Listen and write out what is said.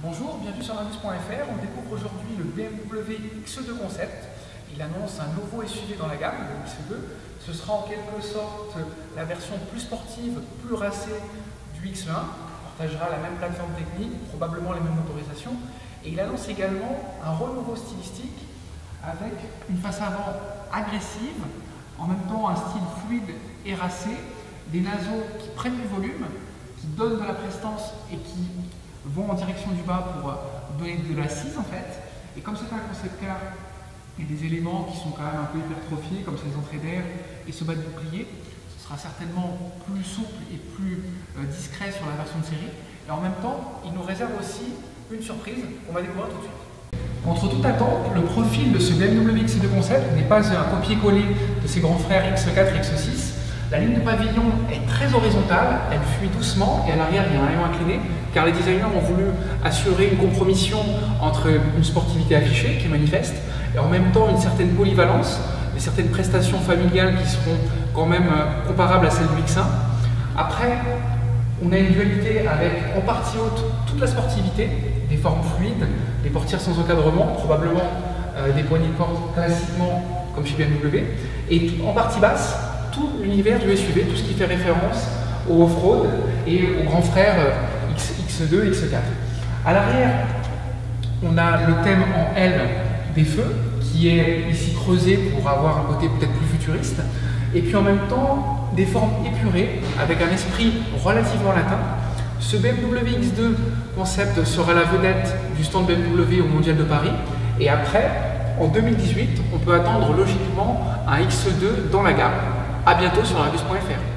Bonjour, bienvenue sur Airbus.fr. On découvre aujourd'hui le BMW X2 Concept. Il annonce un nouveau SUV dans la gamme, le X2. Ce sera en quelque sorte la version plus sportive, plus racée du X1. Il partagera la même plateforme technique, probablement les mêmes motorisations. Et il annonce également un renouveau stylistique avec une face avant agressive, en même temps un style fluide et racé, des naseaux qui prennent du volume, qui donnent de la prestance et qui vont en direction du bas pour donner de l'assise en fait. Et comme c'est un concept car, il y a des éléments qui sont quand même un peu hypertrophiés, comme ces entrées d'air et ce bas de bouclier. Ce sera certainement plus souple et plus discret sur la version de série. Et en même temps, il nous réserve aussi une surprise qu'on va découvrir tout de suite. Contre toute attente, le profil de ce BMW X2 Concept n'est pas un copier-coller de ses grands frères X4 et X6. La ligne de pavillon est très horizontale, elle fuit doucement et à l'arrière il y a un rayon incliné car les designers ont voulu assurer une compromission entre une sportivité affichée qui est manifeste et en même temps une certaine polyvalence et certaines prestations familiales qui seront quand même comparables à celles du X1. Après, on a une dualité avec en partie haute toute la sportivité, des formes fluides, des portières sans encadrement, probablement des poignées de porte classiquement comme chez BMW, et en partie basse, tout l'univers du SUV, tout ce qui fait référence au off-road et aux grands frères X2 et X4. À l'arrière, on a le thème en L des feux, qui est ici creusé pour avoir un côté peut-être plus futuriste, et puis en même temps des formes épurées, avec un esprit relativement latin. Ce BMW X2 Concept sera la vedette du stand BMW au Mondial de Paris, et après, en 2018, on peut attendre logiquement un X2 dans la gamme. A bientôt sur Airbus.fr.